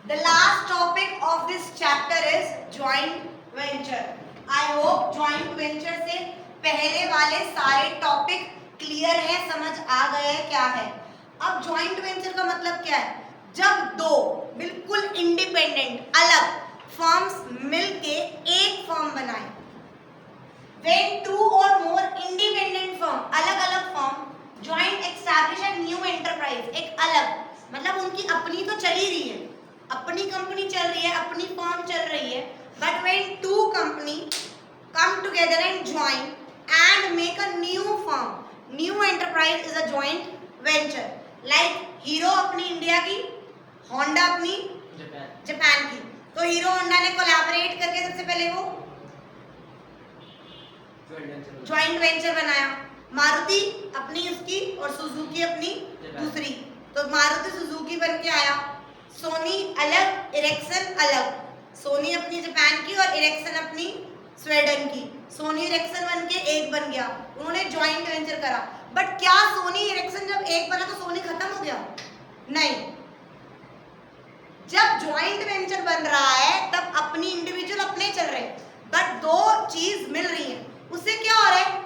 The last topic of this chapter is joint venture. I hope joint venture से पहले वाले सारे topic clear है, समझ आ गए हैं क्या है। अब जॉइंट वेंचर का मतलब क्या है? जब दो बिल्कुल इंडिपेंडेंट अलग फर्म्स मिलके एक फर्म बनाए। When two or more independent firm, अलग-अलग firm joint establish a new enterprise, एक अलग मतलब उनकी अपनी तो चल ही रही है, अपनी कंपनी चल रही है, अपनी फर्म चल रही है, but when two company come together and join and make a new firm, new enterprise is a joint venture. Like hero अपनी इंडिया की, होंडा अपनी जापान की, तो हीरो होंडा ने कोलैबोरेट करके सबसे पहले वो ज्वाइंट वेंचर बनाया। मारुति अपनी उसकी और सुजुकी अपनी दूसरी, तो मारुति सुजुकी बन के आया। सोनी अलग, इरेक्सन अलग, सोनी अपनी जापान की और इरेक्सन अपनी स्वीडन की, सोनी इरेक्सन बन के एक बन गया, उन्होंने ज्वाइंट वेंचर करा। बट क्या सोनी इरेक्सन जब एक बना तो सोनी खत्म हो गया? नहीं, जब ज्वाइंट वेंचर बन रहा है तब अपनी इंडिविजुअल अपने चल रहे हैं, बट दो चीज मिल रही है, उससे क्या हो रहा है?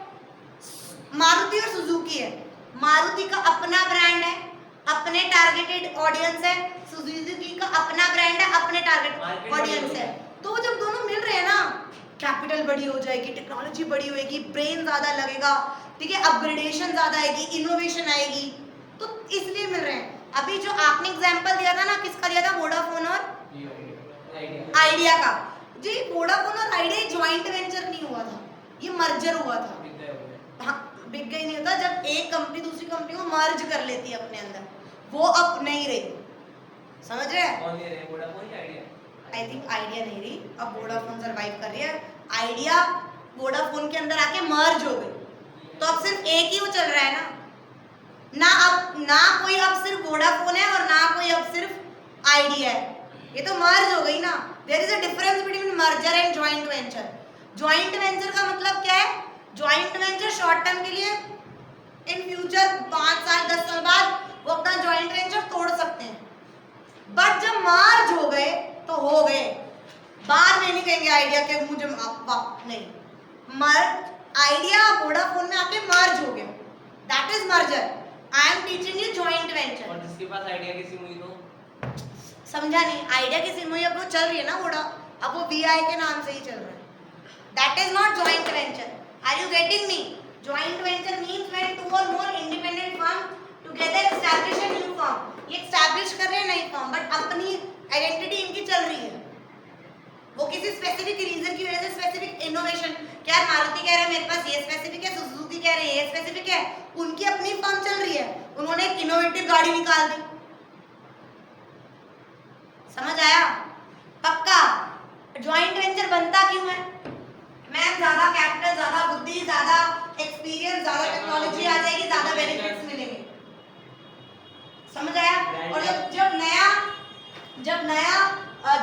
मारुति और सुजुकी है, मारुति का अपना ब्रांड है, अपने टारगेटेड ऑडियंस है, सुजुकी का अपना ब्रांड है, अपने टारगेट ऑडियंस है। तो जब दोनों मिल रहे हैं ना, कैपिटल बड़ी हो जाएगी, टेक्नोलॉजी बड़ी होएगी, ब्रेन ज्यादा लगेगा, ठीक है, अपग्रेडेशन ज्यादा आएगी, इनोवेशन आएगी, तो इसलिए मिल रहे हैं। अभी जो आपने एग्जांपल दिया था ना, किसका दिया था? वोडाफोन और आइडिया का। जी, वोडाफोन और आइडिया ज्वाइंट वेंचर नहीं हुआ था, ये मर्जर हुआ था। हाँ, बिक गई नहीं होता जब एक कंपनी दूसरी कंपनी को मर्ज कर लेती है अपने अंदर, वो अब नहीं रही, समझ रहे हैं? कौन नहीं रहे? वोडाफोन या आइडिया? आई थिंक आइडिया नहीं रही, अब वोडाफोन सरवाइव कर रही है। आइडिया वोडाफोन के अंदर आके मर्ज हो गई, तो अब सिर्फ एक ही वो चल रहा है ना, अब ना कोई अब सिर्फ वोडाफोन है और ना कोई अब सिर्फ आइडिया है, ये तो मर्ज हो गई ना। There is a difference between merger and joint venture. Joint venture का मतलब क्या है? जॉइंट वेंचर शॉर्ट टर्म के लिए, इन फ्यूचर 5 साल 10 साल बाद वो अपना जॉइंट वेंचर तोड़ सकते हैं, बट जब मर्ज हो गए तो हो गए, बाद में नहीं कहेंगे आइडिया के मुझे नहीं, मर्ज आइडिया वोडाफोन में आके मर्ज हो गया, that is merger. I am teaching you joint venture. और जिसके पास आइडिया की सिम हुई तो समझा नहीं? आइडिया की सिम हुई, अब वो चल रही है ना वोडा, अब वो वीआई के नाम से ही चल रहा है, that is not joint venture. Are you getting me? Joint venture means when two और more independent firm together establish a new firm. ये एस्टैब्लिश कर रहे हैं नई फर्म, बट अपनी आइडेंटिटी इनकी चल रही है, वो किसी स्पेसिफिक रीजन की वजह से, स्पेसिफिक इनोवेशन, क्या मारुति कह रहा है मेरे पास ये स्पेसिफिक है, सुजुकी कह रहे हैं ये स्पेसिफिक है, उनकी अपनी फर्म चल रही है, उन्होंने एक इनोवेटिव गाड़ी निकाल दी। समझ आया? पक्का? जॉइंट वेंचर बनता क्यों है? मैम ज्यादा कैपिटल, ज्यादा बुद्धि, ज्यादा एक्सपीरियंस, ज्यादा टेक्नोलॉजी आ जाएगी, ज्यादा बेनिफिट्स मिलेंगे, समझ आया? और जब नया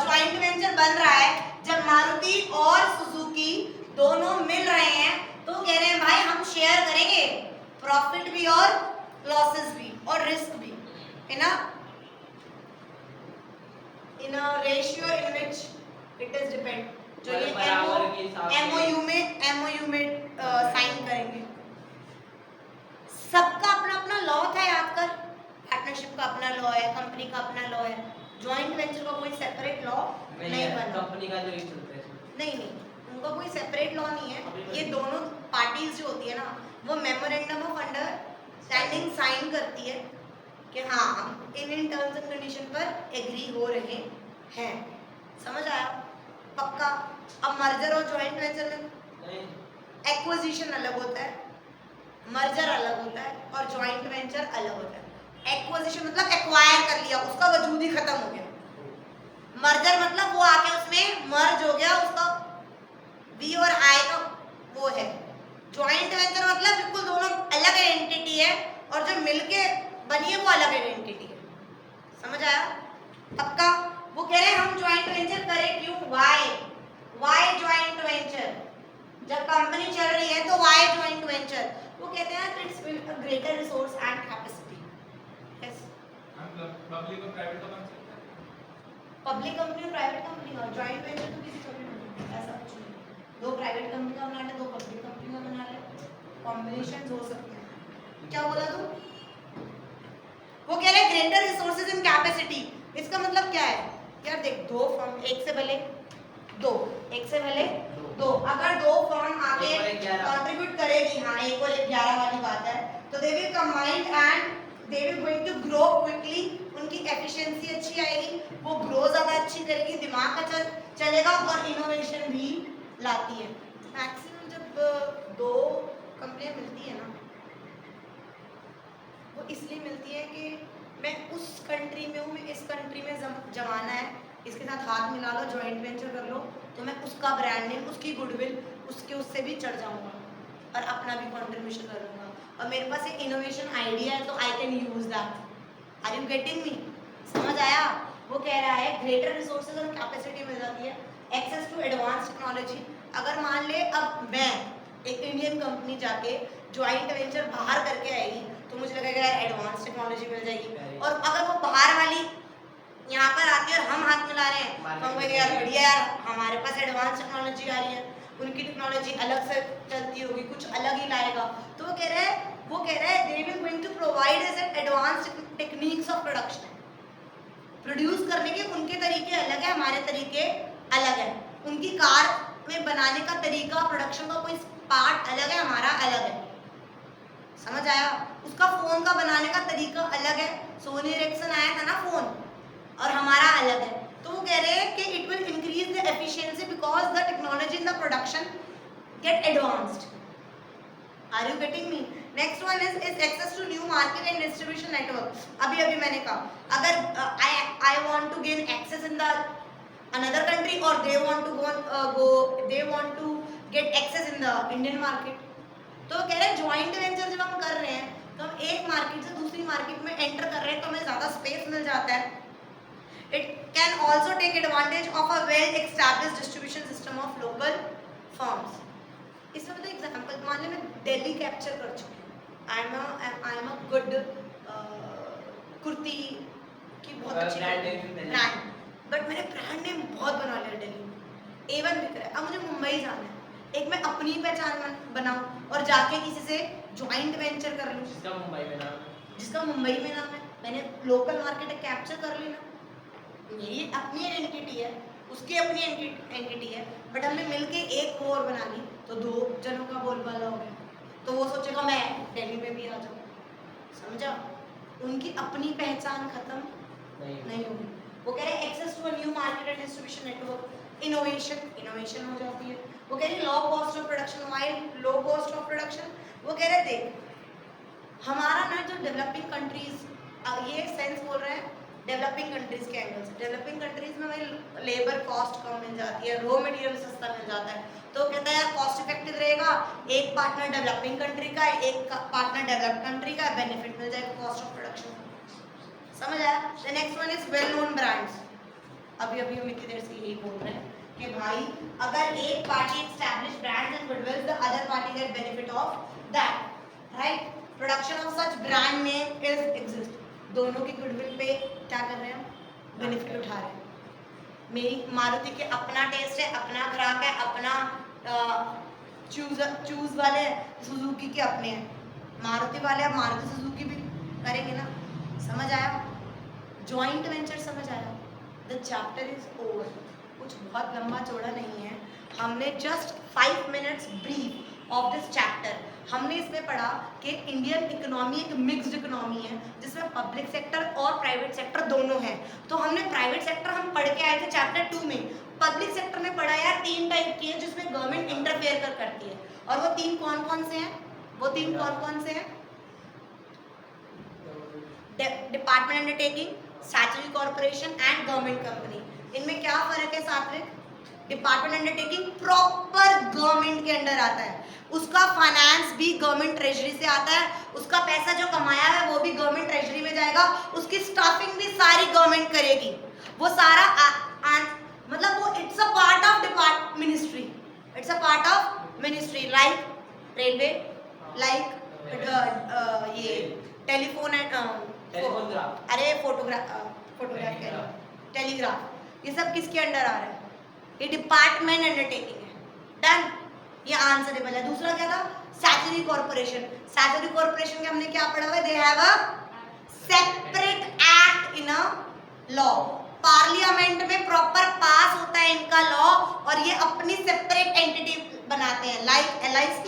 जॉइंट वेंचर बन रहा है, जब मारुति और सुजुकी दोनों मिल रहे हैं, तो कह रहे हैं भाई हम शेयर करेंगे प्रॉफिट भी और लॉसेस भी और रिस्क भी, है ना, in a ratio in which it is depend, जो ये MOU में साइन करेंगे। सबका अपना अपना लॉ था, याद कर, पार्टनरशिप का अपना लॉ है, कंपनी का अपना लॉ है, जॉइंट वेंचर का कोई सेपरेट लॉ नहीं बना, कंपनी का जो ही चलता है नहीं, उनका कोई सेपरेट लॉ नहीं है। ये दोनों पार्टीज जो होती है ना, वो मेमोरेंडम ऑफ अंडरस्टैंडिंग साइन करती है कि हाँ हम इन टर्म्स एंड कंडीशन पर एग्री हो रहे हैं, समझ आया? पक्का? अब मर्जर और जॉइंट वेंचर में एक्विजिशन अलग होता है, मर्जर अलग होता है और जॉइंट वेंचर अलग होता है। एक्विजिशन मतलब एक्वायर कर लिया, उसका वजूद ही खत्म हो गया। मर्जर मतलब वो आके उसमें मर्ज हो गया, उसका वी और आई का वो है। जॉइंट वेंचर मतलब बिल्कुल दोनों अलग एंटिटी है और जो मिलके बनी है वो अलग आइडेंटिटी है, समझ आया? पक्का? वो कह रहे हैं हम जॉइंट वेंचर करें क्यों? Why joint venture? जब कंपनी चल रही है तो वाई जॉइंट वेंचर? वो कहते हैं it's build a greater resource and capacity. Yes, हम पब्लिक और प्राइवेट का बन सकता है। पब्लिक कंपनी और प्राइवेट कंपनी का जॉइंट वेंचर तो किसी को भी नहीं है, ऐसा कुछ नहीं। दो प्राइवेट कंपनी का बना ले, दो पब्लिक कंपनी का बना ले, कॉम्बिनेशन हो सकते हैं। क्या बोला तू? वो कह रहे हैं ग्रेटर रिसोर्सेज इन कैपेसिटी। इसका मतलब क्या है यार? देख, दो फर्म, एक से भले दो, एक से भले दो, अगर दो फर्म आके कंट्रीब्यूट करेगी, हाँ, एक और एक 11 वाली बात है, तो they will combine and they will going to grow quickly. उनकी एफिशिएंसी अच्छी आएगी, वो ग्रो ज्यादा अच्छी करेगी, दिमाग का चलेगा और इनोवेशन भी लाती है। मैक्सिमम जब दो कंपनियां मिलती है ना, वो इसलिए मिलती है कि मैं उस कंट्री में हूँ, मैं इस कंट्री में जमाना है, इसके साथ हाथ मिला लो, जॉइंट वेंचर कर लो, तो मैं उसका ब्रांड नेम, उसकी गुडविल, उससे भी चढ़ जाऊंगा और अपना भी कंट्रीब्यूशन करूंगा, और मेरे पास एक इनोवेशन आइडिया है तो I can use that. Are you getting me? समझ आया? वो कह रहा है ग्रेटर रिसोर्सेज और कैपेसिटी मिल जाती है, एक्सेस टू एडवांस टेक्नोलॉजी। अगर मान ले अब मैं एक इंडियन कंपनी जाके ज्वाइंट वेंचर बाहर करके आएगी, तो मुझे लगेगा यार एडवांस टेक्नोलॉजी मिल जाएगी, और अगर वो बाहर वाली यहाँ पर आती है और हम हाथ मिला रहे हैं, तो हम कहेंगे यार बढ़िया, यार हमारे पास एडवांस टेक्नोलॉजी आ रही है, उनकी टेक्नोलॉजी अलग से चलती होगी, कुछ अलग ही लाएगा। तो वो कह रहा है they will going to provide as advance techniques of production. Produce करने के उनके तरीके अलग है, हमारे तरीके अलग है, उनकी कार में बनाने का तरीका, प्रोडक्शन का कोई पार्ट अलग है, हमारा अलग है। समझ आया? उसका फोन का बनाने का तरीका अलग है, सोनी एरिक्सन आया था ना फोन, और हमारा अलग है। तो वो कह रहे हैं कि it will increase the efficiency because the technology in the production get advanced. Are you getting me? Next one is access to new market and distribution network. अभी मैंने कहा अगर I want to gain access in the another country और they want to get access in the Indian market, तो कह रहे हैं joint venture जब हम कर रहे हैं तो हम एक मार्केट से दूसरी मार्केट में एंटर कर रहे हैं, तो हमें ज्यादा स्पेस मिल जाता है। It can also take advantage of a well-established distribution system of local firms. इसमें मतलब एग्जाम्पल मान लो मैं दिल्ली कैप्चर कर चुकी हूँ, I am a good kurti की बहुत अच्छी ब्रांड, बट मैंने ब्रांड नेम बहुत बना लिया दिल्ली में, A1 बिक रहा है, अब मुझे मुंबई जाना है, एक मैं अपनी पहचान बनाऊं और जाके किसी से ज्वाइंट वेंचर कर लूं जिसका मुंबई में नाम है, मैंने लोकल मार्केट कैप्चर कर ली ना, मेरी अपनी आइडेंटिटी है, उसकी अपनी आइडेंटिटी है, बट हमने मिलके एक और बना ली, तो दो जनों का बोलबाला हो गया, तो वो सोचेगा मैं दिल्ली में भी आ जाऊँ। समझा? उनकी अपनी पहचान खत्म नहीं होगी। वो कह रहे हैं access to a new market and distribution network, innovation हो जाती है। वो कह रहे हैं low cost of production, while low cost of production. वो कह रहे हैं देख हमारा ना जो डेवलपिंग कंट्रीज, ये सेंस बोल रहे हैं डेवलपिंग कंट्रीज के एंगल से, डेवलपिंग कंट्रीज में भाई लेबर कॉस्ट कम मिल जाती है, रॉ मटेरियल सस्ता मिल जाता है, तो कहता है यार कॉस्ट इफेक्टिव रहेगा, एक पार्टनर डेवलपिंग कंट्री का है, एक पार्टनर डेवलप्ड कंट्री का है, बेनिफिट मिल जाएगा कॉस्ट ऑफ प्रोडक्शन। समझ आया? The next one is well known brands. अभी हम इतनी देर से यही बोल रहे हैं कि भाई अगर एक party establish brands and goodwill, the other party get benefit of that, right? Production of such brand name is exist, दोनों की गुडविल पे क्या कर रहे हैं? बेनिफिट उठा रहे हैं। मेरी मारुति के अपना टेस्ट है, अपना ग्राहक है, अपना चूज वाले सुजुकी के अपने हैं, मारुति वाले अब मारुति सुजुकी भी करेंगे ना। समझ आया? जॉइंट वेंचर समझ आया? The chapter is over. कुछ बहुत लंबा चौड़ा नहीं है, हमने just 5 minutes brief of this chapter. हमने इसमें पढ़ा कि इंडियन इकोनॉमी एक मिक्स्ड इकोनॉमी है जिसमें पब्लिक सेक्टर और प्राइवेट सेक्टर दोनों हैं। तो हमने प्राइवेट सेक्टर हम पढ़ के आए थे चैप्टर 2 में, पब्लिक सेक्टर में पढ़ा यार 3 टाइप की है जिसमें गवर्नमेंट इंटरफेयर करती है, और वो 3 कौन से हैं? Department undertaking, statutory corporation and government company. इनमें क्या फर्क है सात्विक? डिपार्टमेंट अंडरटेकिंग प्रॉपर गवर्नमेंट के अंडर आता है, उसका फाइनेंस भी गवर्नमेंट ट्रेजरी से आता है, उसका पैसा जो कमाया है वो भी गवर्नमेंट ट्रेजरी में जाएगा, उसकी स्टाफिंग भी सारी गवर्नमेंट करेगी, वो सारा मतलब वो it's a part of ministry, it's a part of ministry, like railway, like ये टेलीफोन एंड फोटोग्राफ, टेलीग्राफ, ये सब किसके अंडर आ रहा है? ये डिपार्टमेंट अंडरटेकिंग है। डन, ये आंसरेबल है। दूसरा क्या था? Statutory corporation. स्टैट्यूटरी कॉर्पोरेशन के हमने क्या पढ़ा हुआ है? दे have a separate act in a law. Parliament में प्रॉपर पास होता है इनका लॉ और ये अपनी सेपरेट एंटिटी बनाते हैं, लाइक LIC,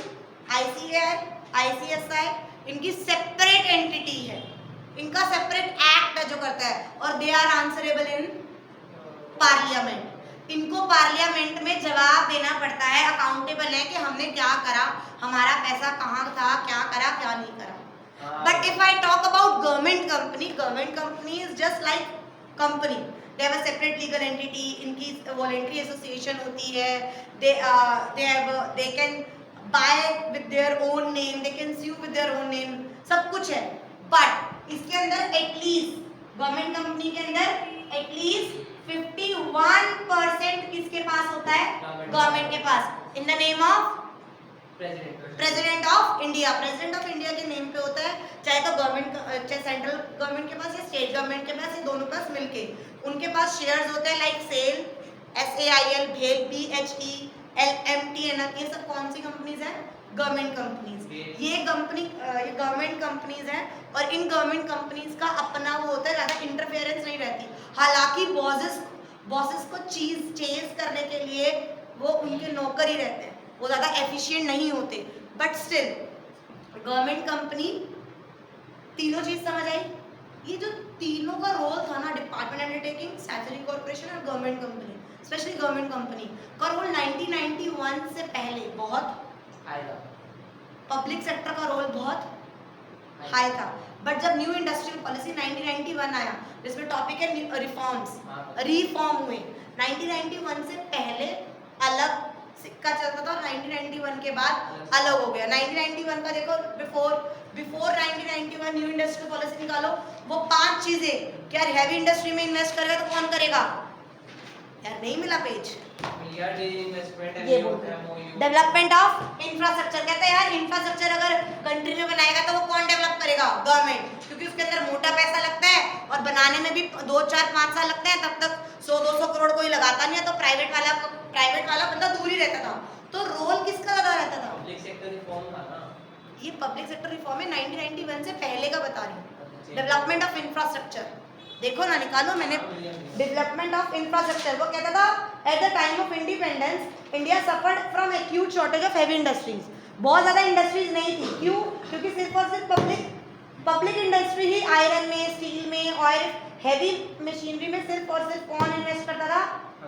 ICAI, ICSI, इनकी सेपरेट एंटिटी है, इनका सेपरेट एक्ट है जो करता है, और they are answerable in parliament. इनको पार्लियामेंट में जवाब देना पड़ता है, अकाउंटेबल है कि हमने क्या करा, हमारा पैसा कहाँ था, क्या करा क्या नहीं करा। But if I talk about government company is just like company, they have a separate legal entity, इनकी वॉलंटरी एसोसिएशन होती है, they can buy with their own name, they can sue with their own name, सब कुछ है। But इसके अंदर at least government company के अंदर एटलीस्ट 51% किसके पास होता है? गवर्नमेंट के पास, in the name of president of India. President of India के नेम पे होता है, चाहे तो गवर्नमेंट, चाहे सेंट्रल गवर्नमेंट के पास या स्टेट गवर्नमेंट के पास, ये दोनों पास मिलके उनके पास शेयर्स होते हैं, लाइक सेल, SAIL, भेल, BHE, LMT, ये सब कौन सी कंपनीज हैं? Government companies. ये गवर्नमेंट कंपनीज हैं और इन गवर्नमेंट कंपनीज का अपना वो होता है, ज़्यादा इंटरफेरेंस नहीं रहती। हालांकि बॉसेस को चेज करने के लिए वो उनके नौकर ही रहते हैं, वो ज़्यादा एफिशिएंट नहीं होते, बट स्टिल गवर्नमेंट कंपनी, तीनों चीज समझ आई? ये जो तीनों का रोल था ना, डिपार्टमेंट अंडरटेकिंग, स्टैट्यूटरी कॉर्पोरेशन और government company, specially government company का रोल 1991 से पहले बहुत हाई था, पब्लिक सेक्टर का रोल बहुत हाई था। बट जब न्यू इंडस्ट्रियल पॉलिसी 1991 आया, जिसमें टॉपिक है रिफॉर्म्स, रिफॉर्म हुए। 1991 से पहले अलग सिक्का चलता था, 1991 के बाद अलग हो गया। 1991 का देखो, बिफोर 1991 न्यू इंडस्ट्रियल पॉलिसी निकालो, वो 5 चीजें, क्या हैवी इंडस्ट्री में इन्वेस्ट करेगा तो कौन करेगा? यार नहीं मिला पेज, ये डेवलपमेंट ऑफ इंफ्रास्ट्रक्चर। कहते हैं यार इंफ्रास्ट्रक्चर अगर कंट्री में बनाएगा तो वो कौन डेवलप करेगा? गवर्नमेंट, क्योंकि उसके अंदर मोटा पैसा लगता है और बनाने में भी 2, 4, 5 साल लगते हैं, तब तक 100-200 करोड़ कोई लगाता नहीं है, तो प्राइवेट वाला बंदा दूर ही रहता था। तो रोल किसका ज्यादा रहता था? पब्लिक सेक्टर रिफॉर्म था ना, ये पब्लिक सेक्टर रिफॉर्म है, 1991 से पहले का बता रही हूँ। डेवलपमेंट ऑफ इंफ्रास्ट्रक्चर देखो ना, निकालो, मैंने डेवलपमेंट ऑफ इंफ्रास्ट्रक्चर, वो कहता था at the time of independence India suffered from acute shortage of heavy industries. बहुत ज़्यादा इंडस्ट्रीज नहीं थी, क्यों? क्योंकि सिर्फ और सिर्फ पब्लिक इंडस्ट्री ही, आयरन में, स्टील में, ऑयल, हैवी मशीनरी में सिर्फ और सिर्फ कौन इन्वेस्ट करता था?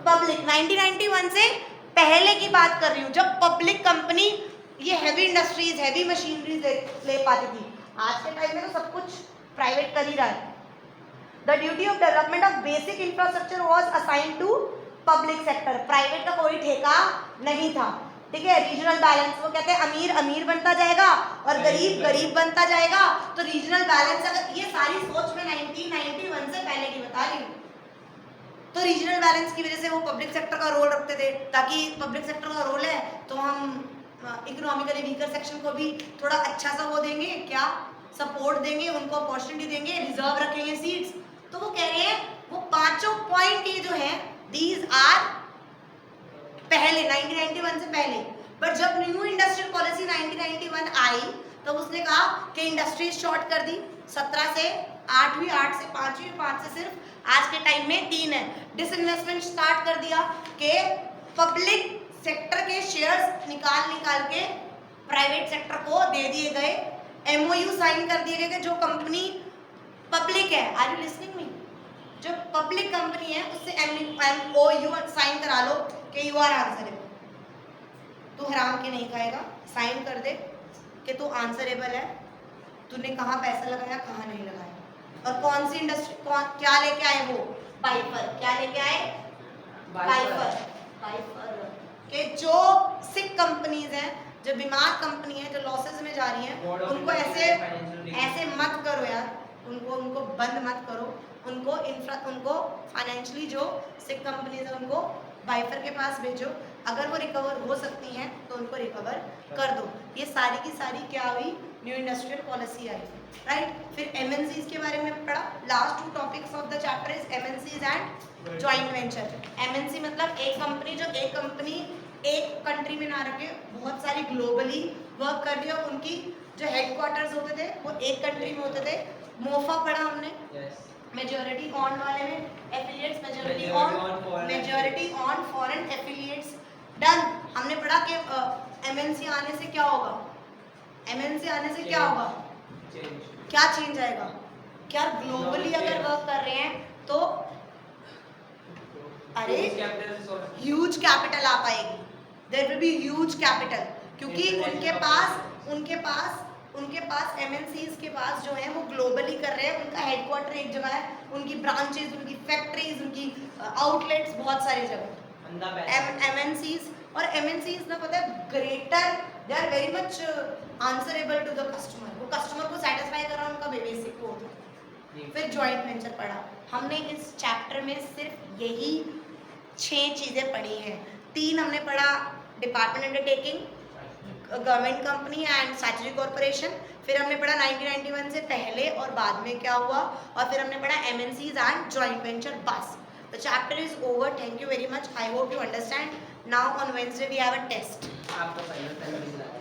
पब्लिक। 1991 से पहले की बात कर रही हूँ, जब पब्लिक कंपनी ये हैवी इंडस्ट्रीज, हैवी मशीनरीज ले पाती थी। आज के टाइम में तो सब कुछ प्राइवेट कर ही रहा है। The duty of development of basic infrastructure was assigned to public sector. Private का कोई ठेका नहीं था, ठीक है। रीजनल बैलेंस, वो कहते हैं अमीर अमीर बनता जाएगा और गरीब गरीब बनता जाएगा, तो रीजनल बैलेंस, अगर ये सारी सोच में 1991 से पहले की बता रही हूँ, तो रीजनल बैलेंस की वजह से वो पब्लिक सेक्टर का रोल रखते थे, ताकि पब्लिक सेक्टर का रोल है तो हम इकोनॉमिकली वीकर सेक्शन को भी थोड़ा अच्छा सा वो देंगे, क्या सपोर्ट देंगे, उनको अपॉर्चुनिटी देंगे, रिजर्व रखेंगे सीट्स। तो वो कह रहे हैं वो 5 पॉइंट ये जो है, दीज आर पहले 1991 से पहले। बट जब न्यू इंडस्ट्रियल पॉलिसी 1991 आई, तो उसने कहा कि इंडस्ट्रीज शॉर्ट कर दी, 17 से 8वीं, 8 से 5वीं, 5 से सिर्फ आज के टाइम में 3 है। डिसइन्वेस्टमेंट स्टार्ट कर दिया कि पब्लिक सेक्टर के शेयर्स निकाल के प्राइवेट सेक्टर को दे दिए गए। MOU साइन कर दिए गए कि जो कंपनी पब्लिक है, आर यू लिसनिंग मी, जो पब्लिक कंपनी है उससे MOU साइन करा लो कि यू आर आंसरेबल, तू हराम के नहीं खाएगा, साइन कर दे कि तू आंसरेबल है, तूने कहाँ पैसा लगाया कहाँ नहीं लगाया। और कौन सी इंडस्ट्री, क्या लेके आए वो? बाइफर। क्या लेके आए? बाइफर कि जो सिक कंपनीज हैं, जो बीमार कंपनी है, जो लॉसेस में जा रही हैं, उनको ऐसे मत करो यार, उनको बंद मत करो, उनको फाइनेंशियली जो सिक कंपनीज है उनको बाइफर के पास भेजो, अगर वो रिकवर हो सकती हैं तो उनको रिकवर कर दो। ये सारी की सारी क्या हुई? न्यू इंडस्ट्रियल पॉलिसी आई, राइट। फिर MNCs के बारे में पढ़ा। Last 2 topics of the chapter is MNCs and joint venture. MNC मतलब एक कंपनी एक कंट्री में ना रखे, बहुत सारी ग्लोबली वर्क कर रही है। उनकी जो हेडक्वार्टर्स होते थे वो एक कंट्री में होते थे। मोफा पढ़ा हमने, यस मेजॉरिटी ऑन वाले में affiliates, majority on foreign affiliates. Done. हमने पढ़ा कि एमएनसी आने से क्या होगा, एमएनसी आने से क्या होगा, चेंज क्या चेंज आएगा, क्या ग्लोबली अगर वर्क कर रहे हैं तो अरे ह्यूज कैपिटल आ पाएगी, there will be huge capital, क्योंकि उनके पास एमएनसीज के पास जो है वो ग्लोबली कर रहे हैं। उनका हेडक्वार्टर एक जगह है, उनकी ब्रांचेस, उनकी फैक्ट्रीज, उनकी आउटलेट्स बहुत सारी जगह। एमएनसीज और एमएनसीज ना पता है greater, they are very much answerable to the customer. वो कस्टमर को सेटिस्फाई करना उनका बेसिक वो होता है। फिर जॉइंट वेंचर पढ़ा हमने। इस चैप्टर में सिर्फ यही 6 चीजें पढ़ी हैं। 3 हमने पढ़ा department undertaking, government company and statutory corporation. फिर हमने पढ़ा 1991 से पहले और बाद में क्या हुआ, और फिर हमने पढ़ा एमएनसीज एंड जॉइंट वेंचर। बस the chapter is over. Thank you very much. I hope you understand. Now on Wednesday we have a test. आपका फाइनल